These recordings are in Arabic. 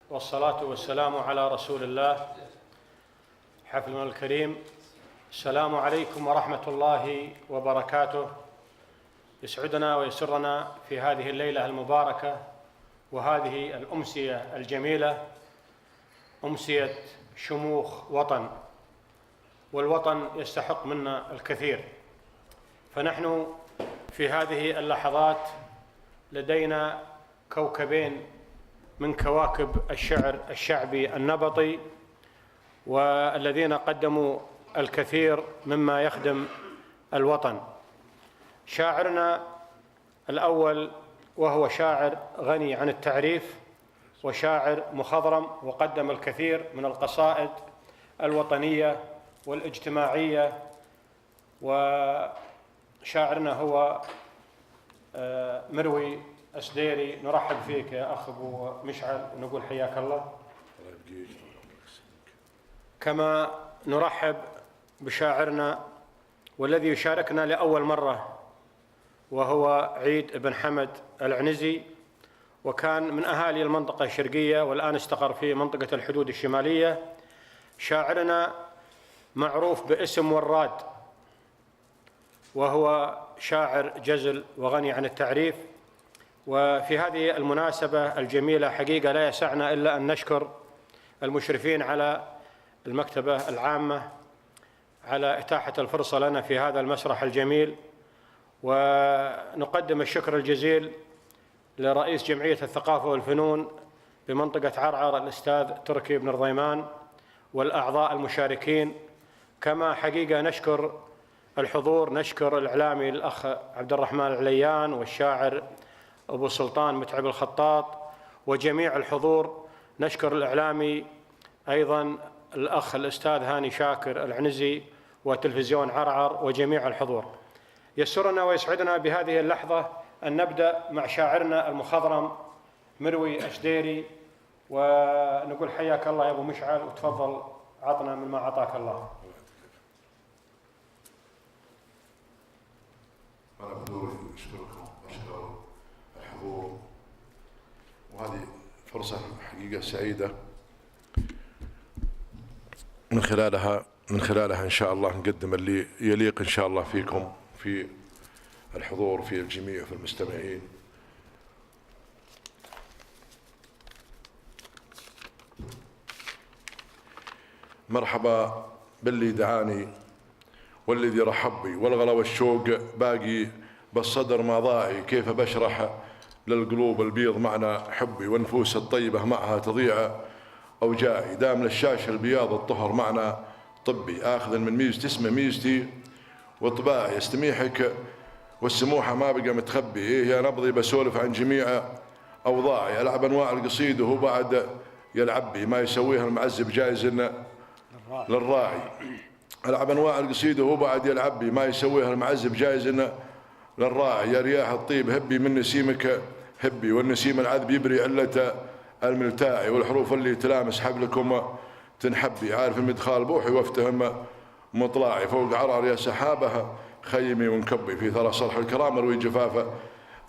والصلاة والسلام على رسول الله. حفلنا الكريم، السلام عليكم ورحمة الله وبركاته. يسعدنا ويسرنا في هذه الليلة المباركة وهذه الأمسية الجميلة، أمسية شموخ وطن، والوطن يستحق منا الكثير. فنحن في هذه اللحظات لدينا كوكبين من كواكب الشعر الشعبي النبطي، والذين قدموا الكثير مما يخدم الوطن. شاعرنا الأول وهو شاعر غني عن التعريف وشاعر مخضرم، وقدم الكثير من القصائد الوطنية والاجتماعية. وشاعرنا هو مروي أسديري. نرحب فيك يا أخ أبو مشعل ونقول حياك الله. كما نرحب بشاعرنا والذي يشاركنا لأول مرة، وهو عيد بن حمد العنزي، وكان من أهالي المنطقة الشرقية والآن استقر في منطقة الحدود الشمالية. شاعرنا معروف باسم وراد، وهو شاعر جزل وغني عن التعريف. وفي هذه المناسبة الجميلة حقيقة لا يسعنا إلا أن نشكر المشرفين على المكتبة العامة على إتاحة الفرصة لنا في هذا المسرح الجميل، ونقدم الشكر الجزيل لرئيس جمعية الثقافة والفنون بمنطقة عرعر الأستاذ تركي بن رضيمان والأعضاء المشاركين. كما حقيقة نشكر الحضور، نشكر الإعلامي الأخ عبد الرحمن العليان والشاعر أبو سلطان متعب الخطاط وجميع الحضور. نشكر الإعلامي أيضا الأخ الأستاذ هاني شاكر العنزي وتلفزيون عرعر وجميع الحضور. يسرنا ويسعدنا بهذه اللحظة أن نبدأ مع شاعرنا المخضرم مروي أسديري، ونقول حياك الله يا أبو مشعل، وتفضل عطنا مما أعطاك الله. أنا بدوري أشكركم وأشكر الحضور، وهذه فرصة حقيقة سعيدة من خلالها إن شاء الله نقدم اللي يليق إن شاء الله فيكم، في الحضور، في الجميع، في المستمعين. مرحبا باللي دعاني والذي رحب بي، والغلا والشوق باقي بالصدر ما ضاعي. كيف بشرح للقلوب البيض معنى حبي، والنفوس الطيبة معها تضيع أوجاعي. دام للشاشة البياض الطهر معنى طبي، آخذ من ميزتي اسمه ميزتي وطباعي. استميحك والسموحة ما بقى متخبي، إيه يا نبضي بسولف عن جميع أوضاعي. ألعب أنواع القصيد وهو بعد يلعب بي، ما يسويها المعذب جايز للراعي. ألعب أنواع القصيد وهو بعد يلعب بي، ما يسويها المعذب جايز للراعي. يا رياح الطيب هبي من نسيمك هبي، والنسيم العذب يبري علة الملتاعي. والحروف اللي تلامس حبلكم تنحبي، عارف المدخال بوحي وافتهم مطلعي. فوق عرعر يا سحابها خيمي ونكبي، في ثرى صرح الكرام اروي جفافه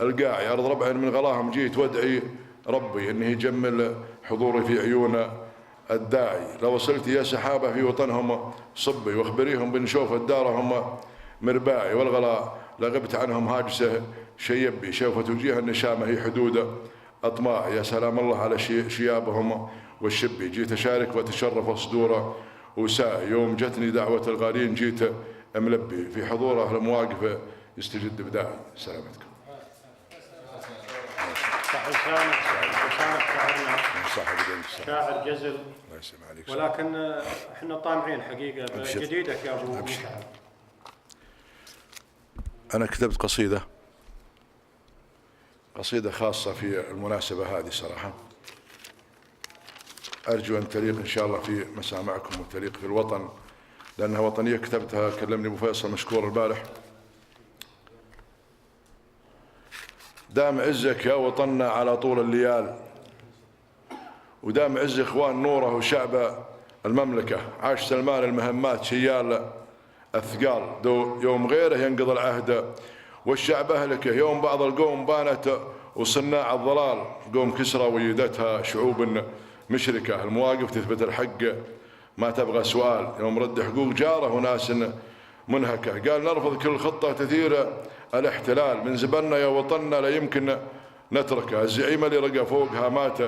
القاعي. ارض ربع من غلاهم جيت وادعي ربي، انه يجمل حضوري في عيون الداعي. لو وصلت يا سحابه في وطنهم صبي، واخبريهم بنشوف دارهم مرباعي. والغلا لغبت عنهم هاجسه شيبي، شوفت وجيه النشامه هي حدود اطماع. يا سلام الله على شيابهم والشبي، جيت اشارك واتشرف صدوره وساعي. يوم جتني دعوه الغالين جيت ملبي، في حضور اهل مواقف يستجد بداعي. سلامتكم. شاعر جزل، ولكن احنا طامعين حقيقه بجديدك يا ابو مشعل. انا كتبت قصيده خاصه في المناسبه هذه صراحه، ارجو ان تليق ان شاء الله في مسامعكم وتليق في الوطن، لانها وطنيه. كتبتها، كلمني ابو فيصل مشكور البارح. دام عزك يا وطننا على طول الليال، ودام عز اخوان نوره وشعب المملكه. عاش سلمان المهمات شيال الثقال، يوم غيره ينقضي العهد والشعب اهلكه. يوم بعض القوم بانت وصناع الضلال، قوم كسرى ويدتها شعوب مشركة المواقف تثبت الحق ما تبغى سؤال، يوم رد حقوق جاره وناس منهكة. قال نرفض كل خطة تثير الاحتلال، من زبلنا يا وطننا لا يمكن نتركه. الزعيم اللي رقى فوق هامات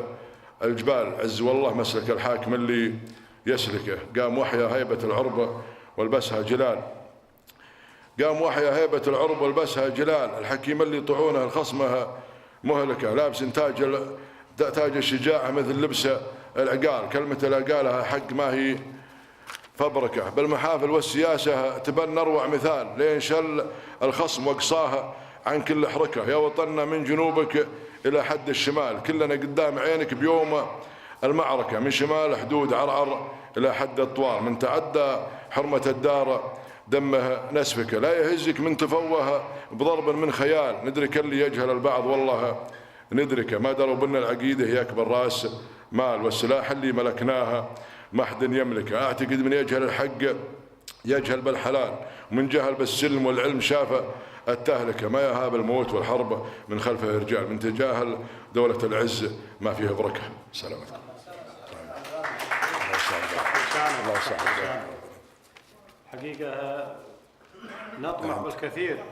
الجبال، عز والله مسلك الحاكم اللي يسلكه. قام وحيا هيبة العرب والبسها جلال، قام وحيا هيبة العرب والبسها جلال. الحكيم اللي طعونه الخصمه مهلكة، لابس تاج الشجاعة مثل لبس العقال. كلمة لا قالها حق ما هي فبركة، بالمحافل والسياسة تبنى أروع مثال. لين شل الخصم وقصاها عن كل حركة. يا وطننا من جنوبك إلى حد الشمال، كلنا قدام عينك بيوم المعركة. من شمال حدود عرعر إلى حد الطوار، من تعدى حرمة الدار دمه نسفك. لا يهزك من تفوه بضرب من خيال، ندرك اللي يجهل البعض والله ندركه. ما دروا بنا العقيدة هي أكبر رأس مال، والسلاح اللي ملكناها ما حد يملكه. أعتقد من يجهل الحق يجهل بالحلال، ومن جهل بالسلم والعلم شاف التهلكة. ما يهاب الموت والحرب من خلفه رجال، من تجاهل دولة العز ما فيها بركة. سلامتكم. الله يسعدك. حقيقة نطمع بالكثير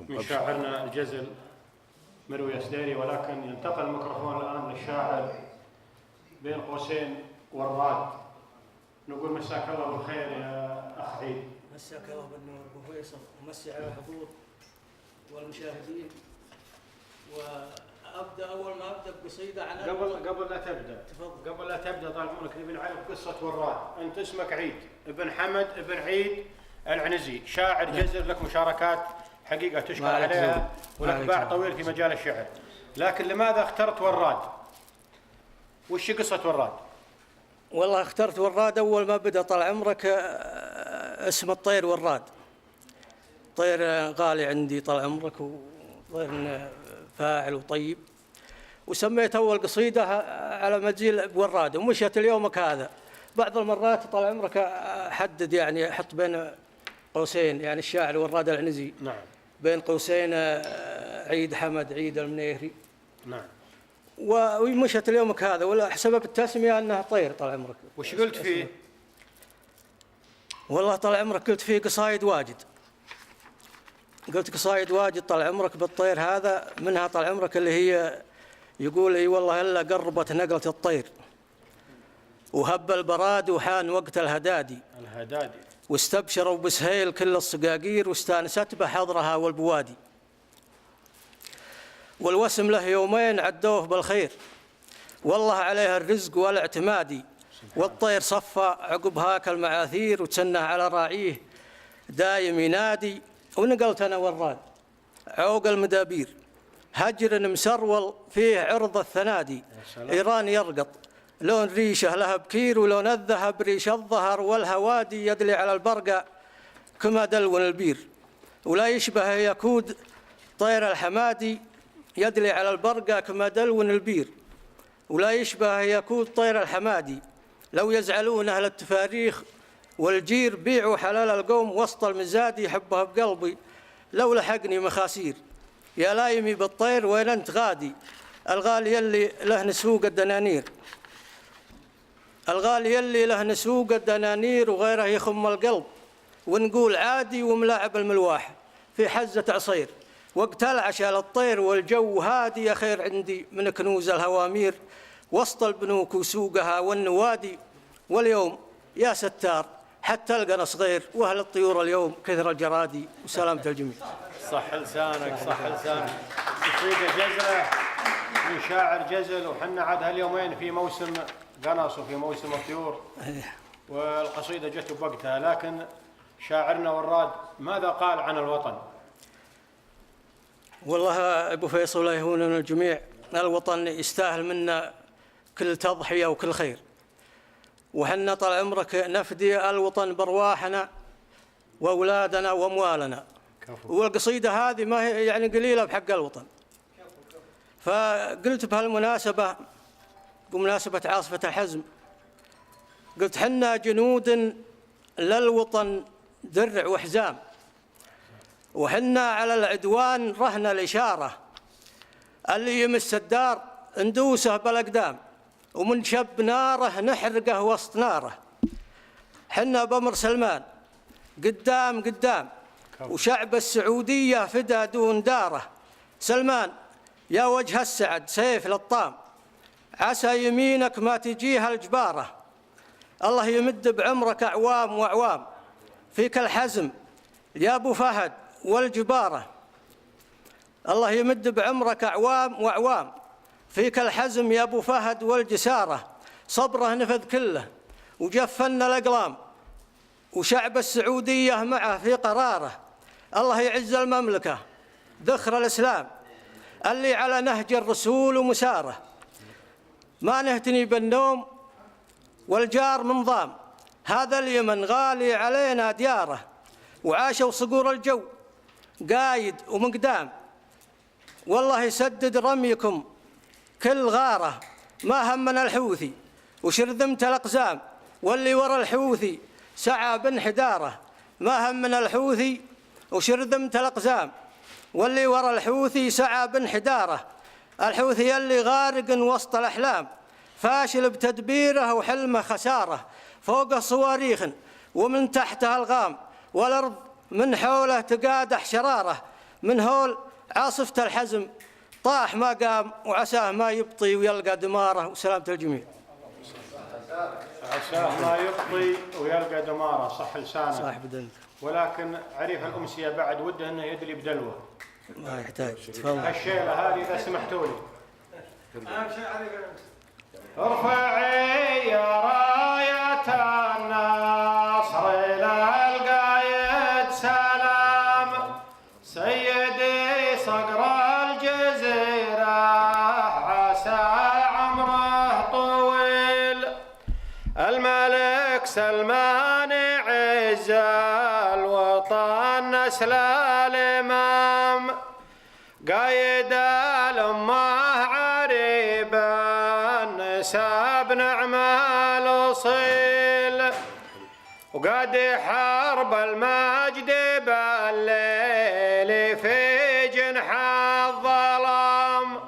من شاعرنا الجزل مروي السديري، ولكن ينتقل الميكروفون الآن للشاعر بين قوسين وراد. نقول مساك الله بالخير يا أخ عيد. مساك الله بالنور أبو فيصل، ومسي على الحضور والمشاهدين. وأبدأ أول ما أبدأ بقصيدة عن قبل لا تبدأ طال عمرك نبي نعرف قصة وراد. أنت اسمك عيد ابن حمد ابن عيد العنزي، شاعر جزر، لك مشاركات حقيقة تشكر عليها ولك باع طويل في مجال الشعر، لكن لماذا اخترت وراد؟ وش قصة وراد؟ والله اخترت وراد أول ما بدأ طال عمرك اسم الطير وراد، طير غالي عندي طال عمرك، وطير فاعل وطيب، وسميت أول قصيدة على مجيل بوراد. ومشيت اليومك هذا. بعض المرات طال عمرك أحدد يعني أحط بين قوسين يعني الشاعر وراد العنزي، نعم، بين قوسين عيد حمد عيد المنيهري، نعم. ومشت اليومك هذا، ولا سبب التسمية أنها طير طال عمرك. وش قلت فيه؟ والله طال عمرك قلت فيه قصايد واجد، قلت قصايد واجد طال عمرك بالطير هذا. منها طال عمرك اللي هي يقول اي والله الا قربت نقلة الطير، وهب البراد وحان وقت الهدادي، واستبشروا بسهيل كل الصقاقير، واستانست بحضرها والبوادي. والوسم له يومين عدوه بالخير، والله عليها الرزق والاعتمادي. والطير صفى عقب هاك المعاثير، وتسنه على راعيه دايم ينادي. ونقلت انا وراد عوق المدابير، هجر مسرول فيه عرض الثنادي. ايران يرقط لون ريشه لها بكير، ولون الذهب ريش الظهر والهوادي. يدلي على البرقع كما دلون البير، ولا يشبه يكود طير الحمادي. يدلي على البرقع كما دلون البير، ولا يشبه يكود طير الحمادي. لو يزعلون أهل التفاريخ والجير، بيعوا حلال القوم وسط المزاد. يحبها بقلبي لو لحقني مخاسير، يا لايمي بالطير وين أنت غادي. الغالي يلي له نسوق الدنانير، الغالي يلي له نسوق الدنانير، وغيره يخم القلب. ونقول عادي وملاعب الملواح في حزة عصير، وقت العشاء للطير والجو هادي. يا خير عندي من كنوز الهوامير، وسط البنوك وسوقها والنوادي. واليوم يا ستار حتى القنا صغير، واهل الطيور اليوم كثر الجرادي. وسلامة الجميع. صح لسانك، صح لسانك. قصيدة جزلة من شاعر جزل، وحنا عاد هاليومين في موسم قنص وفي موسم الطيور، والقصيدة جت بوقتها. لكن شاعرنا وراد ماذا قال عن الوطن؟ والله أبو فيصل لا يهوننا الجميع، الوطن يستاهل منا كل تضحية وكل خير، وحنا طال عمرك نفدي الوطن برواحنا وأولادنا وأموالنا. والقصيدة هذه ما هي يعني قليلة بحق الوطن. فقلت بهالمناسبة بمناسبة عاصفة الحزم، قلت حنا جنود للوطن درع وحزام، وحنا على العدوان رهن الإشارة. اللي يمس الدار ندوسه بالأقدام، ومن شب ناره نحرقه وسط ناره. حنا بأمر سلمان قدام قدام، وشعب السعودية فدا دون داره. سلمان يا وجه السعد سيف للطام، عسى يمينك ما تجيها الجبارة. الله يمد بعمرك أعوام وأعوام، فيك الحزم يا أبو فهد والجبارة. الله يمد بعمرك أعوام وأعوام، فيك الحزم يا أبو فهد والجسارة. صبره نفذ كله وجفلنا الأقلام، وشعب السعودية معه في قراره. الله يعز المملكة ذخر الإسلام اللي على نهج الرسول ومساره. ما نهتني بالنوم والجار من ضام، هذا اليمن غالي علينا دياره. وعاشوا صقور الجو قايد ومقدام، والله يسدد رميكم كل غارة. ما همنا الحوثي وشرذمت الأقزام، واللي ورا الحوثي سعى بانحداره. ما همنا الحوثي وشرذمت الأقزام، واللي ورا الحوثي سعى بانحداره. الحوثي اللي غارق وسط الأحلام، فاشل بتدبيره وحلمه خسارة. فوقه صواريخ ومن تحتها الغام، والأرض من حوله تقادح شراره. من هول عاصفة الحزم طاح ما قام، وعساه ما يبطي ويلقى دماره. وسلامة الجميع. عساه ما يبطي ويلقى دماره، صح لسانه صاحب دلو. ولكن عريف الأمسية بعد وده أنه يدلي بدلوه. ما يحتاج. تفضل. الشيلة هذه إذا سمحتوا لي. ارفعي يا راية النصر إلى القايد سلام، سيدي صقر الجزيرة عسى عمره طويل. الملك سلمان عز الوطن نسل الإمام، قايد الأمة عريبا نسب نعم الأصيل. وقاد حرب المجد بالليل في جنح الظلام،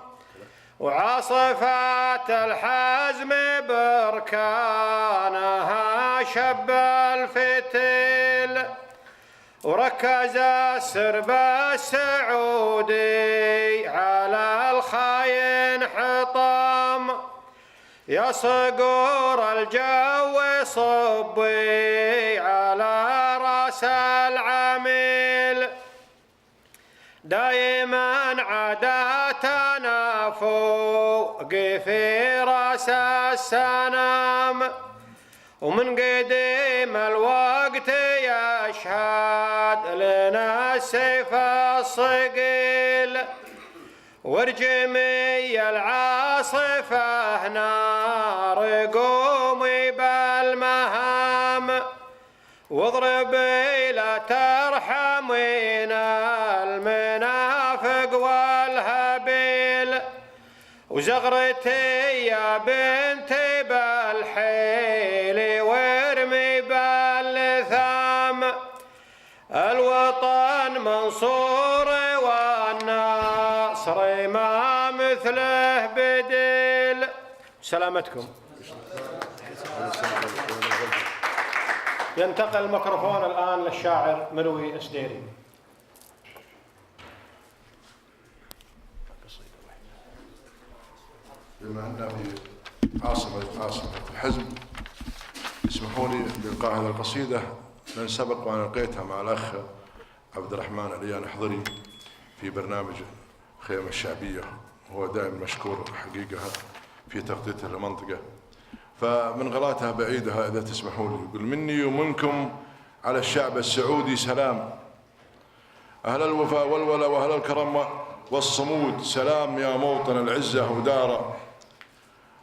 وعاصفات الحزم بركانها شب الفتيل. وركز السرب السعودي على الخاين حطام، يا صقور الجو صبي على راس العميل. دايما عاداتنا فوق في راس السنام، ومن قديم الوقت يشهد لنا السيف الصقيل. وارجمي العاصفة نار قومي بالمهام، واضربي لا ترحمين المنافق والهبيل. وزغرتي يا بنتي بالحيل وارمي باللثام، الوطن منصور والنصر ما مثله بديل. سلامتكم. ينتقل الميكروفون الآن للشاعر مروي السديري. بما أننا في عاصمة الحزم، اسمحوا لي بإلقاء هذه القصيدة من سبق وأنا لقيتها مع الأخ عبد الرحمن عليان حضري في برنامج خيمة الشعبية، وهو دائما مشكور حقيقة في تغطيته للمنطقة. فمن غلاتها بعيدها إذا تسمحوا لي، يقول: مني ومنكم على الشعب السعودي سلام، أهل الوفاء والولاء وأهل الكرم والصمود، سلام يا موطن العزة ودار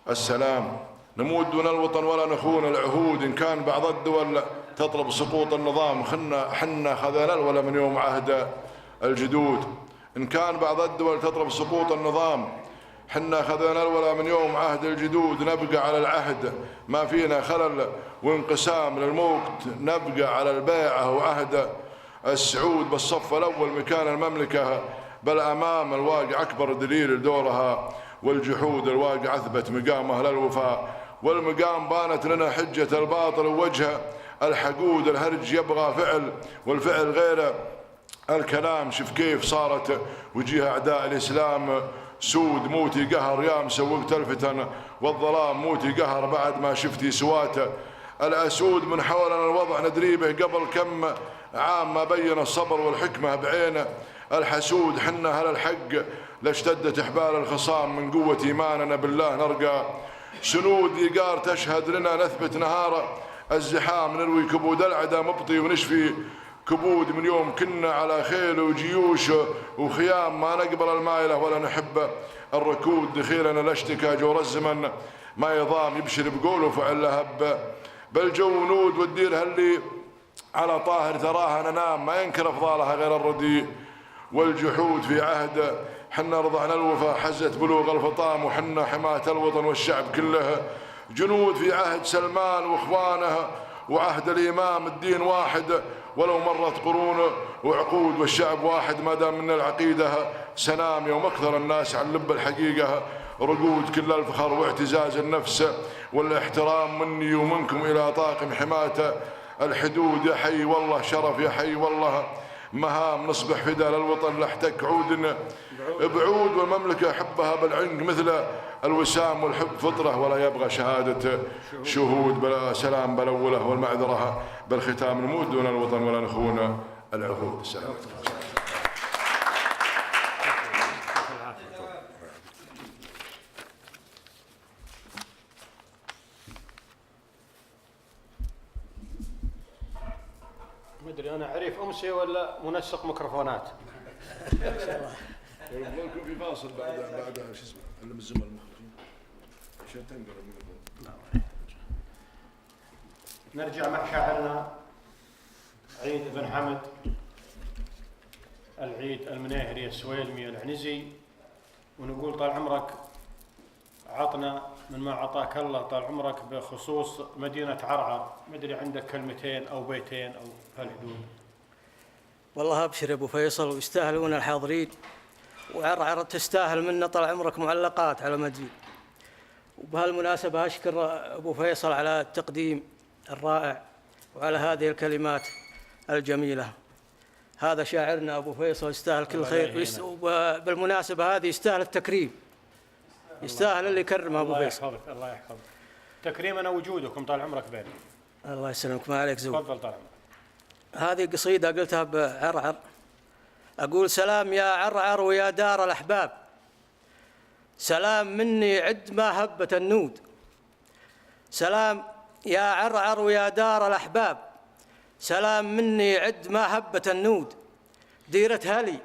السلام. نموت دون الوطن ولا نخون العهود، إن كان بعض الدول تطلب سقوط النظام، حنا خذنا الولا من يوم عهد الجدود. إن كان بعض الدول تطلب سقوط النظام، حنا خذنا الولا من يوم عهد الجدود. نبقى على العهد ما فينا خلل وانقسام، للموت نبقى على البيعة وعهد السعود. بالصف الأول مكان المملكة، بل أمام الواقع أكبر دليل لدورها والجحود الواقع أثبت مقام أهل الوفاء، والمقام بانت لنا حجة الباطل ووجهه الحقود. الهرج يبغى فعل والفعل غيره الكلام. شوف كيف صارت وجيه أعداء الإسلام سود موتي قهر يا مسوقت الفتن، والظلام موتي قهر بعد ما شفتي سواته. الأسود من حولنا الوضع ندري به قبل كم عام ما بين الصبر والحكمة بعينه. الحسود حنا أهل الحق لاشتدت إحبال الخصام، من قوة إيماننا بالله نرقى. سنود يقار تشهد لنا نثبت نهار الزحام، نروي كبود العدا مبطي ونشفي كبود. من يوم كنا على خيل وجيوش وخيام ما نقبل المايلة ولا نحب الركود. دخيلنا لاشتكى جور الزمن ما يضام، يبشر بقوله فعل هب. بالجو نود والدير اللي على طاهر تراها ننام، ما ينكر افضالها غير الرديء. والجحود في عهد حنا رضعنا الوفا، حزت بلوغ الفطام وحنا حماة الوطن والشعب كله. جنود في عهد سلمان واخوانها وعهد الامام، الدين واحد ولو مرت قرون وعقود، والشعب واحد ما دام من العقيده سنام. يوم اكثر الناس عن لب الحقيقه رقود، كل الفخر واعتزاز النفس والاحترام مني ومنكم الى طاقم حماة الحدود. يا حي والله شرف، يا حي والله مهام، نصبح فدا للوطن لاحتك عود بعود. والمملكة حبها بالعنق مثل الوسام، والحب فطرة ولا يبغى شهادة شهود. بلا سلام بلوله والمعذرة بالختام، نموت دون الوطن ولا نخون العهود. السلام عليكم. مدري أنا عريف أمسي ولا منسق ميكروفونات؟ يكون في فاصل بعد شو اسمه اللي من الزملاء المخرجين عشان تنقل الميكروفون. نرجع مع شاعرنا عيد بن حمد العيد المناهري السويلمي العنزي، ونقول طال عمرك عطنا من ما عطاك الله طال عمرك بخصوص مدينة عرعر. مدري عندك كلمتين أو بيتين أو هالحدود. والله أبشر يا أبو فيصل، ويستاهلون الحاضرين، وعرعر تستاهل منا طال عمرك معلقات على مزيد. وبهالمناسبة أشكر أبو فيصل على التقديم الرائع وعلى هذه الكلمات الجميلة. هذا شاعرنا أبو فيصل يستاهل كل خير، وبالمناسبة هذه يستاهل التكريم، يستاهل اللي يكرمه أبو فيصل. الله يحفظك الله يحفظك. تكريمنا وجودكم طال عمرك بيني. الله يسلمك، ما عليك زود. تفضل طال عمرك. هذه قصيدة قلتها بعرعر، أقول: سلام يا عرعر ويا دار الأحباب، سلام مني عد ما هبت النود. سلام يا عرعر ويا دار الأحباب، سلام مني عد ما هبت النود. ديرة هلي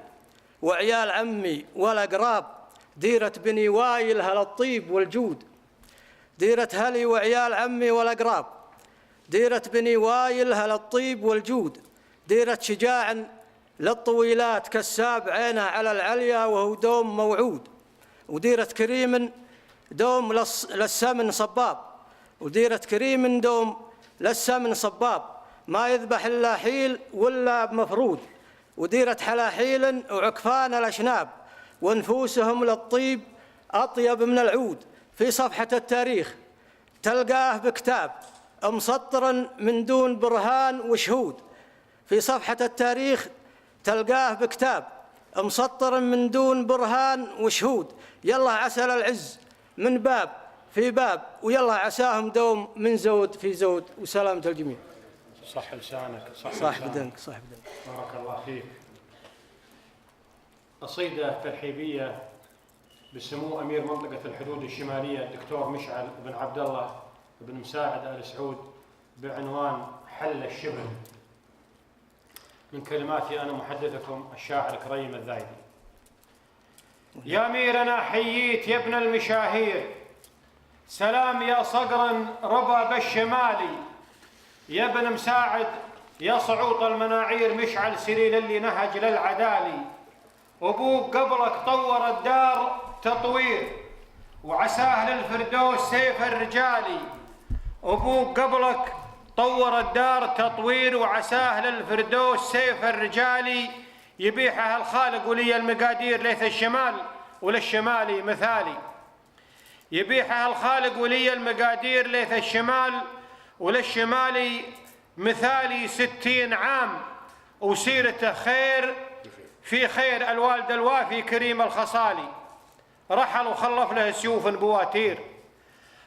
وعيال عمي والأقراب، ديرة بني وايل هل الطيب والجود. ديرة هلي وعيال عمي والأقراب، ديرة بني وايل هل الطيب والجود. ديرة شجاع للطويلات كساب عينه على العليا وهو دوم موعود. وديرة كريم دوم للسمن صباب، وديرة كريم دوم للسمن صباب، ما يذبح إلا حيل ولا مفرود. وديرة حلاحيل وعكفان الأشناب، ونفوسهم للطيب أطيب من العود. في صفحة التاريخ تلقاه بكتاب مسطرا من دون برهان وشهود. في صفحة التاريخ تلقاه بكتاب مسطرا من دون برهان وشهود. يلا عسل العز من باب في باب، ويلا عساهم دوم من زود في زود. وسلامة الجميع. صح لسانك، صح بدنك، صح بدنك. بارك الله فيك. قصيدة ترحيبية بسمو أمير منطقة الحدود الشمالية الدكتور مشعل بن عبد الله بن مساعد آل سعود بعنوان حل الشبه، من كلماتي أنا محدثكم الشاعر كريم الذايدي. يا أميرنا حييت يا ابن المشاهير، سلام يا صقر رباب الشمالي، يا ابن مساعد يا صعوط المناعير، مشعل سليل اللي نهج للعدالي. أبوك قبلك طور الدار تطوير، وعساه للفردوس سيف الرجالي. أبوك قبلك طور الدار تطوير، وعساه للفردوس سيف الرجالي. يبيحها الخالق ولي المقادير، ليث الشمال وللشمالي مثالي. يبيحها الخالق ولي المقادير ليث الشمال وللشمالي مثالي 60 عام وسيرته خير في خير الوالد الوافي كريم الخصالي. رحل وخلف له سيوف بواتير،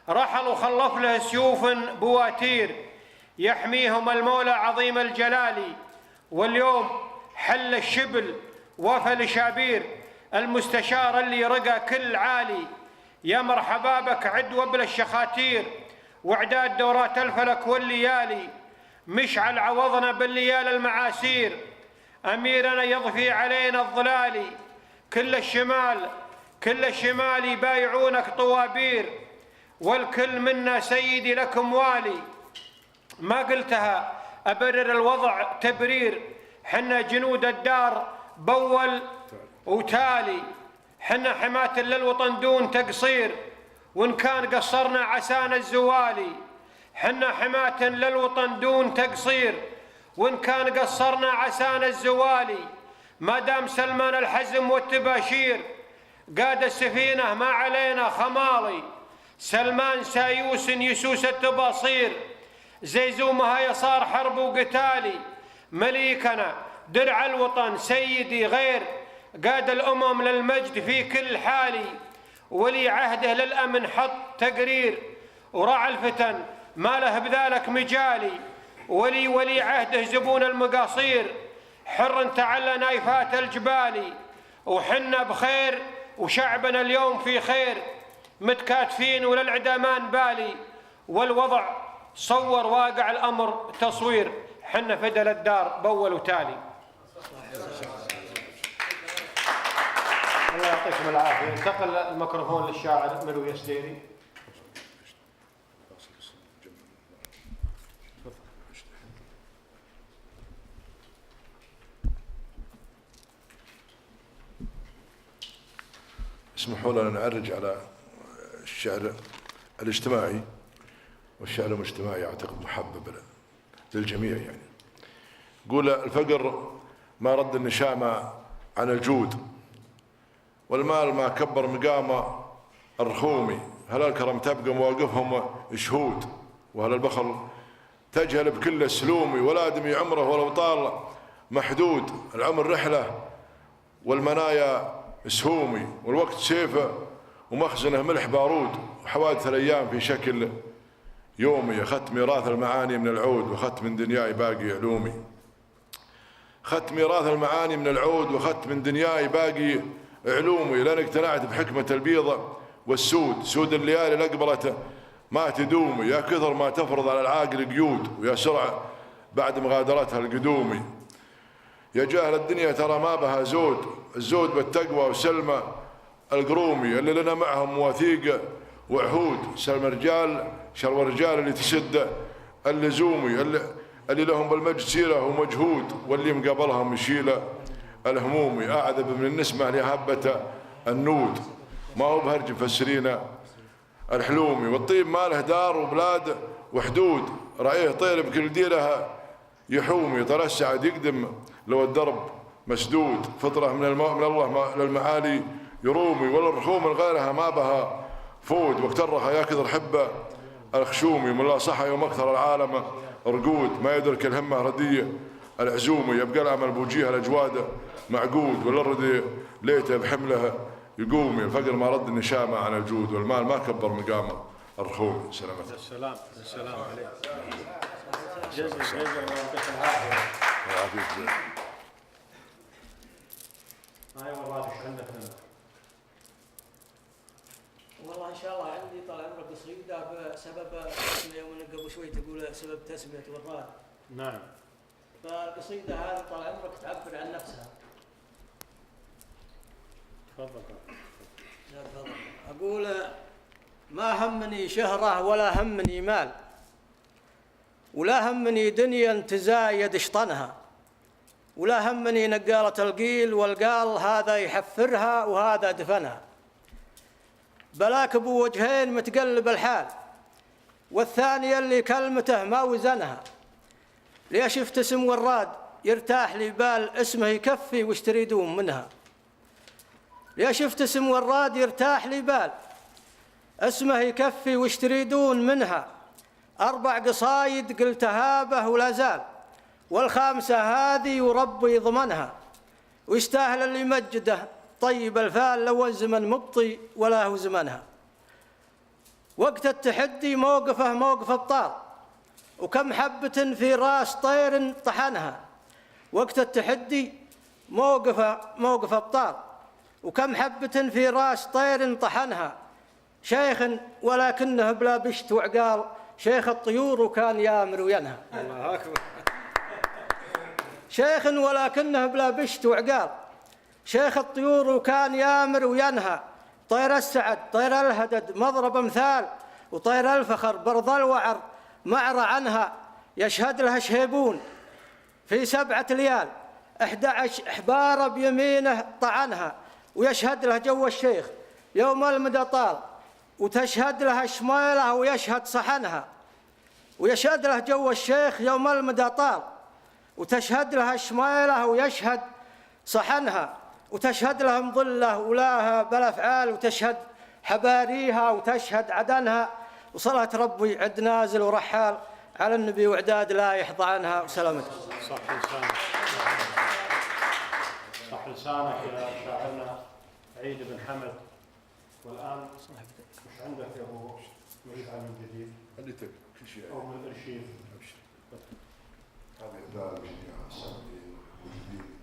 رحل وخلف له سيوف بواتير يحميهم المولى عظيم الجلال. واليوم حل الشبل وفى لشابير المستشار اللي رقى كل عالي. يا مرحبا بك عدوى بلا الشخاتير واعداد دورات الفلك والليالي. مشعل عوضنا بالليال المعاسير أميرنا يضفي علينا الظلال. كل الشمال يبايعونك طوابير والكل منا سيدي لكم والي. ما قلتها أبرر الوضع تبرير، حنا جنود الدار بول وتالي. حنا حماة للوطن دون تقصير وإن كان قصرنا عسانا الزوالي. حنا حماة للوطن دون تقصير وإن كان قصرنا عسانا الزوالي. ما دام سلمان الحزم والتباشير قاد السفينة ما علينا خمالي. سلمان سايوس يسوس التباصير زيزومها يصار حرب وقتالي. مليكنا درع الوطن سيدي غير قاد الأمم للمجد في كل حالي. ولي عهده للأمن حط تقرير ورعى الفتن ما له بذلك مجالي. ولي عهده زبون المقاصير حر تعلى نايفات الجبالي. وحنا بخير وشعبنا اليوم في خير متكاتفين وللعدا ما نبالي. والوضع صور واقع الأمر تصوير حنا فدل الدار بول وتالي. الله يعطيكم العافية. انتقل الميكروفون للشاعر ملو يسديري. اسمحوا لنا نعرج على الشعر الاجتماعي، والشعر المجتمعي أعتقد محبب للجميع. يعني قول الفقر ما رد النشامة عن الجود، والمال ما كبر مقامه الرخومي. هل الكرم تبقى مواقفهم شهود، وهل البخل تجهل بكل السلومي. ولا آدمي عمره ولو طال محدود، العمر رحلة والمنايا سهومي. والوقت سيفه ومخزنه ملح بارود، وحوادث الأيام في شكل يومي. أخذت ميراث المعاني من العود وأخذت من دنياي باقي علومي. أخذت ميراث المعاني من العود وأخذت من دنياي باقي علومي. لأن اقتنعت بحكمة البيضة والسود، سود الليالي لقبلته ما تدومي. يا كثر ما تفرض على العاقل قيود، ويا سرعة بعد مغادرتها القدومي. يا جاهل الدنيا ترى ما بها زود، الزود بالتقوى وسلمى القرومي. اللي لنا معهم مواثيق وعهود، سلم رجال شرو الرجال اللي تسد اللزومي. اللي لهم بالمجد سيرة ومجهود، واللي مقابلهم يشيل الهمومي. أعذب من النسمة لهبة النود، ما هو بهرج مفسرين الحلومي. والطيب ما له دار وبلاد وحدود، رأيه طير بكل ديرها يحومي. طال السعد يقدم لو الدرب مسدود، فطرة من الله للمعالي يرومي. ولا الرخوم غيرها ما بها فود، وقت الرخا يا كثر حبه الخشومي. من الله صحى يوم اكثر العالم رقود، ما يدرك الهمه رديه العزومي. يبقى الامل بوجيه الاجواد معقود، ولا الردي ليته بحمله يقومي. الفقر ما رد النشامه عن الجود، والمال ما كبر مقامه الرخومي. سلامتك. السلام عليك. جزاك الله يعطيك العافيه. يعافيك. هاي والله ايش عندك؟ والله ان شاء الله عندي طال عمرك قصيده بسبب يوم قبل شوي تقول سبب تسميه وراد. نعم. فالقصيده هذه طال عمرك تعبر عن نفسها. تفضل. اقول ما همني شهره ولا همني مال، ولا همني دنيا تزايد شطنها، ولا همني نقالة القيل والقال هذا يحفرها وهذا دفنها. بلاك بوجهين متقلب الحال، والثانية اللي كلمته ما وزنها. ليش افتسم وراد يرتاح لي بال اسمه يكفي وش تريدون منها. ليش افتسم وراد يرتاح لي بال اسمه يكفي وش تريدون منها، 4 قصايد قلتها به ولا زال، والخامسة هذه وربي يضمنها، ويستاهل اللي يمجده طيب الفال، لو الزمن مبطي ولا هو زمنها. وقت التحدي موقفه موقف أبطال، وكم حبة في راس طير طحنها. وقت التحدي موقفه موقف أبطال، وكم حبة في راس طير طحنها. شيخ ولكنه بلا بشت وعقال، شيخ الطيور وكان يامر وينهى. الله أكبر. شيخ ولكنه بلا بشت وعقال، شيخ الطيور وكان يامر وينهى. طير السعد طير الهدد مضرب امثال، وطير الفخر برض الوعر معر عنها. يشهد لها شهيبون في 7 ليال، 11 حبار بيمينه طعنها. ويشهد له جو الشيخ يوم المدى طال، وتشهد لها شميله ويشهد صحنها. ويشهد له جو الشيخ يوم المدى طال، وتشهد لها شميله ويشهد صحنها. وتشهد لها مظله ولاها بالافعال، وتشهد حباريها وتشهد عدنها. وصلاة ربي عد نازل ورحال على النبي وعداد لا يحظى عنها وسلامته. صح لسانك، صح لسانك يا شاعرنا عيد بن حمد. والآن مش عندك يا أبو مريد على من جديد؟ اللي تبي كل شيء أو من الأرشيف. هذه إهداء جميع السامعين والموجودين.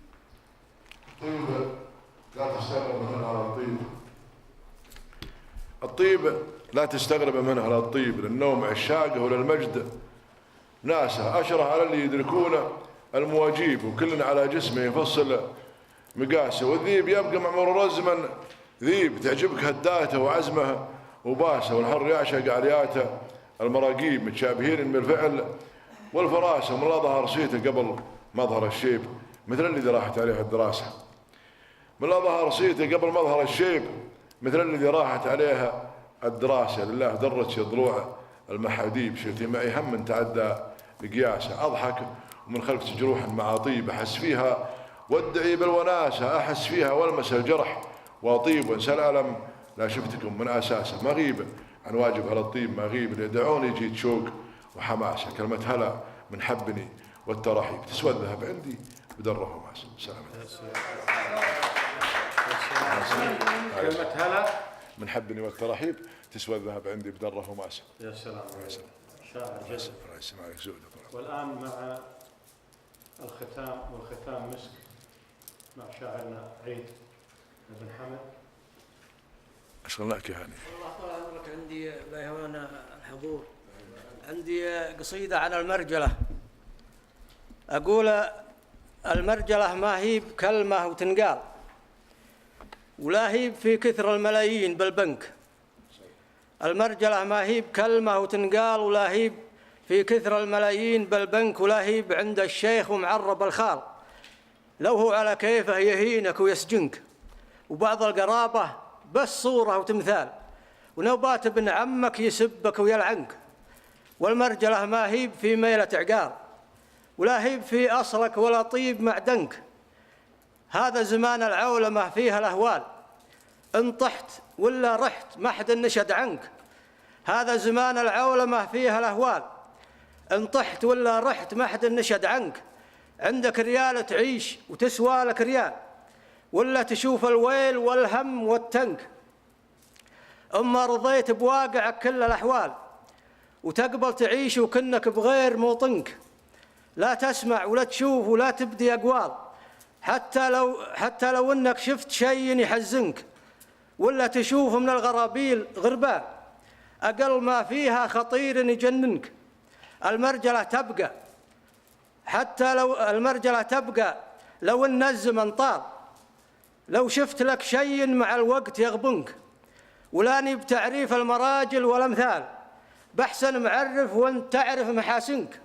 طيب لا تستغرب منها على الطيب. الطيب لا تستغرب منها على الطيب، للنوم عشاقه وللمجد ناسه. أشرح على اللي يدركونه المواجيب، وكل على جسمه يفصل مقاسه. والذيب يبقى مع مرور الزمن ذيب، تعجبك هداته وعزمه وباسه. والحر يعشق عرياته المراقيب، متشابهين بالفعل والفراسه. من لا ظهر صيته قبل مظهر الشيب، مثل الذي راحت عليه الدراسه. من لا ظهر صيته قبل مظهر الشيب، مثل الذي راحت عليها الدراسه. لله درت ضلوع المحاديب، شئتي معي هم تعدى قياسه. اضحك ومن خلف جروح المعاطيب، احس فيها وادعي بالوناسه. احس فيها والمس الجرح واطيب، وانسى الالم لا شفتكم من اساسه. مغيب عن واجب على الطيب، مغيب يدعوني جيت شوق وحماسه. كلمه هلا من حبني والترحيب، تسوى الذهب عندي بدره وماسه. سلام. كلمة هلا من حبني والترحيب، تسوى الذهب عندي بدره وماسه. يا سلام. شاعر جذب. يسمعك زود. والآن مع الختام، والختام مسك مع شاعرنا عيد بن حمد. أشغلناك يا هاني. الله طال عمرك، عندي لا يهون الحضور، عندي قصيدة عن المرجلة. أقول المرجلة ما هي بكلمة وتنقال، ولا هي في كثر الملايين بالبنك. المرجلة ما هي بكلمة وتنقال، ولا هي في كثر الملايين بالبنك، ولا هي عند الشيخ ومعرب الخال. لو هو على كيفه يهينك ويسجنك، وبعض القرابة بس صورة وتمثال، ونوبات ابن عمك يسبك ويلعنك. والمرجلة ما هي في ميلة عقال، ولا هي في أصلك ولا طيب معدنك. هذا زمان العولمة فيها الأهوال، إن طحت ولا رحت ما حد نشد عنك. هذا زمان العولمة فيها الأهوال، إن طحت ولا رحت ما حد نشد عنك. عندك ريال تعيش وتسوى لك ريال، ولا تشوف الويل والهم والتنك. أما رضيت بواقعك كل الأحوال، وتقبل تعيش وكنك بغير موطنك. لا تسمع ولا تشوف ولا تبدي أقوال، حتى لو إنك شفت شيء يحزنك، ولا تشوف من الغرابيل غربان أقل ما فيها خطير يجننك. المرجلة تبقى لو إن الزمن طال، لو شفت لك شيء مع الوقت يغبنك. ولاني بتعريف المراجل والأمثال، بحسن معرف وانت تعرف محاسنك.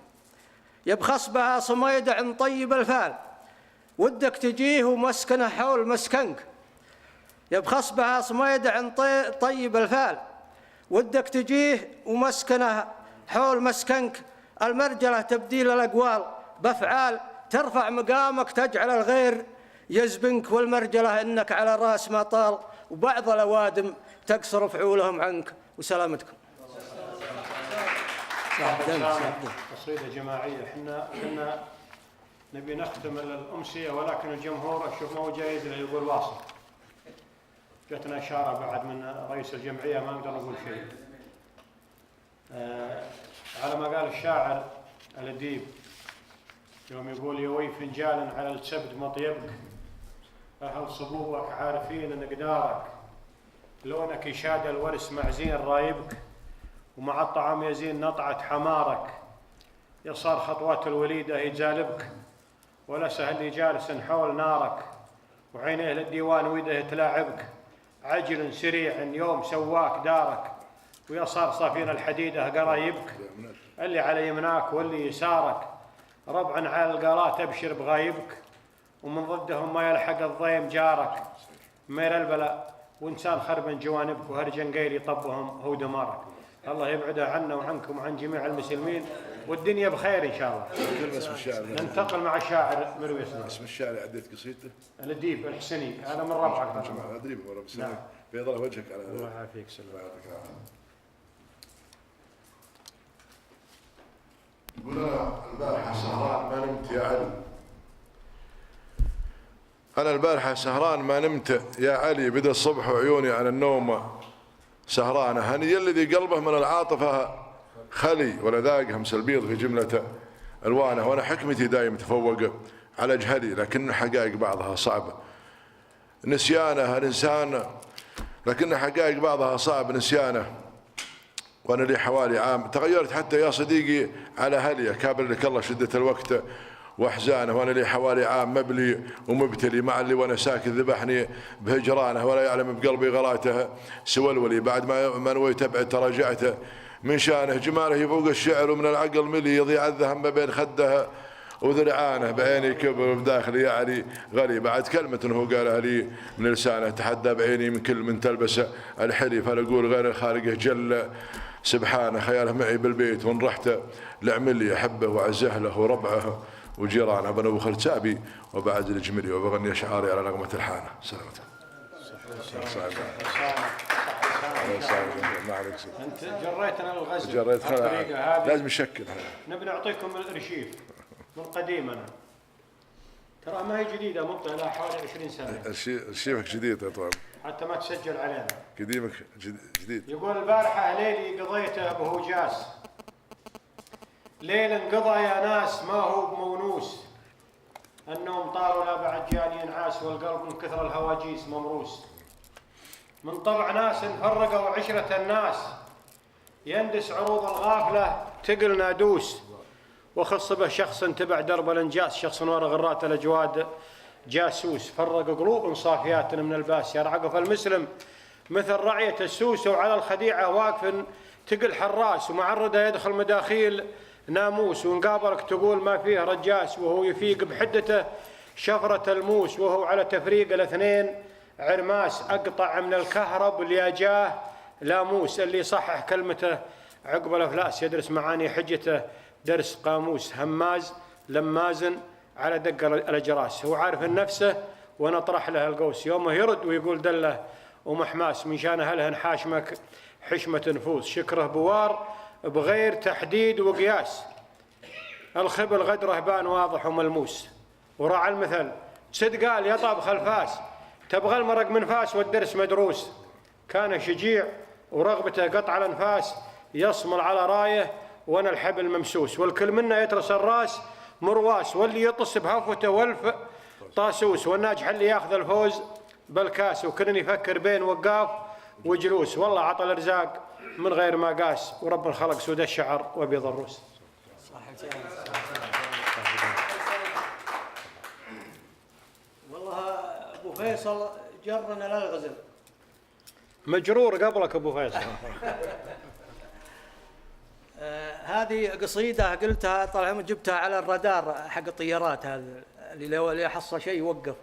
يبخص بها صميدة عن طيب الفال، ودك تجيه ومسكنه حول مسكنك. يبخص بها صميدة عن طيب الفال، ودك تجيه ومسكنه حول مسكنك. المرجلة تبديل الأقوال بأفعال، ترفع مقامك تجعل الغير يزبنك. والمرجلة إنك على رأس ما طال، وبعض الأوادم تقصر فعولهم عنك. وسلامتكم. قصيدة جماعية. احنا نبي نختم الأمسية، ولكن الجمهور أشوف ما هو جايز له يقول واصل. جتنا إشارة بعد من رئيس الجمعية ما نقدر نقول شيء. على ما قال الشاعر الأديب يوم يقول يوي فنجال على السبد مطيبك، أهل صبوك عارفين مقدارك، لونك يشاد الورس مع زين رايبك، ومع الطعام يزين نطعة حمارك، يصار خطوات الوليدة يجالبك، ولا سهل جالس حول نارك، وعينيه للديوان ويده تلاعبك، عجل سريع يوم سواك دارك، ويصار صافين الحديدة قرايبك، اللي على يمناك واللي يسارك، ربعا على القالات ابشر بغايبك، ومن ضدهم ما يلحق الضيم جارك، مير البلاء وانسان خرب جوانبك، وهرجن قيل يطبهم هو دمارك. الله يبعدها عنا وعنكم وعن جميع المسلمين، والدنيا بخير ان شاء الله. ننتقل مع الشاعر مروي اسمه. اسم الشاعر عديت قصيدته؟ الأديب الحسني، هذا من ربعك. جماعة أدري ورب السنة. بيض الله وجهك على هذا. الله يعافيك. سلام. يقول أنا البارحة سهران ما نمت يا علي. أنا البارحة سهران ما نمت يا علي، بدا الصبح وعيوني على النوم سهرانة، هني الذي قلبه من العاطفة خلي، ولا ذاق همس البيض في جملة ألوانه، وأنا حكمتي دايم تفوق على جهلي، لكن حقائق بعضها صعبة نسيانه الإنسان، لكن حقائق بعضها صعب نسيانه. وأنا لي حوالي عام تغيرت حتى يا صديقي على هلي، كابر لك الله شدة الوقت واحزانه، وانا لي حوالي عام مبلي ومبتلي مع اللي وانا ساكن ذبحني بهجرانه، ولا يعلم بقلبي غلاته سوى الولي، بعد ما نويت ابعد تراجعته من شانه، جماله يفوق الشعر ومن العقل ملي، يضيع الذهب ما بين خدها وذرعانه، بعيني كبر بداخلي يعني غلي، بعد كلمة هو قالها لي من لسانه، تحدى بعيني من كل من تلبس الحلي، فلا اقول غير الخالق جل سبحانه، خياله معي بالبيت وان رحت لعملي احبه واعزه له وربعه وجيرانه، بنو خلتابي وبعد الجملي، وبغني اشعاري على نغمة الحانه. سلامتك. انت جريتنا للغزل، جريتنا لازم نشكل. نبي نعطيكم الارشيف من قديمنا، ترى ما هي جديده، مطلع لها حوالي 20 سنه. ارشيفك جديد يا طوال، حتى ما تسجل علينا. قديمك جديد. يقول البارحه ليلي قضيته بهوجاس، ليل انقضى يا ناس ما هو بمونوس، النوم طار ولا بعد جاني ينعاس، والقلب من كثر الهواجيس ممروس، من طبع ناس فرقوا عشرة الناس، يندس عروض الغافلة تقل نادوس، وخص به شخص تبع درب الانجاس، شخص ورا غرات الاجواد جاسوس، فرق قلوب صافيات من الباس، يرعق فالمسلم مثل رعية السوس، وعلى الخديعة واقف تقل حراس، ومعرضة يدخل مداخيل ناموس، ونقابلك تقول ما فيه رجاس، وهو يفيق بحدته شفرة الموس، وهو على تفريق الاثنين عرماس، أقطع من الكهرب اللي جاه لاموس، اللي يصحح كلمته عقب الأفلاس، يدرس معاني حجته درس قاموس، هماز لمازن على دق الأجراس، هو عارف نفسه ونطرح له القوس، يومه يرد ويقول دله ومحماس، من شان هلهن حاشمك حشمة نفوس، شكره بوار بغير تحديد وقياس، الخبل غدره بان واضح وملموس، وراعى المثل سد قال يا طابخ الفاس، تبغى المرق من فاس والدرس مدروس، كان شجيع ورغبته قطع الانفاس، يصمل على رايه وانا الحبل ممسوس، والكل منا يترس الراس مرواس، واللي يطس بهفوته والف طاسوس، والناجح اللي ياخذ الفوز بالكاس، وكلن يفكر بين وقاف وجلوس، والله عطى الارزاق من غير ما قاس، ورب الخلق سود الشعر وبيض الروس. والله ابو فيصل جرنا للغزل. مجرور قبلك ابو فيصل. هذه قصيدة قلتها طال عمري، جبتها على الرادار حق الطيارات، هذا اللي لو يحصل شيء يوقف.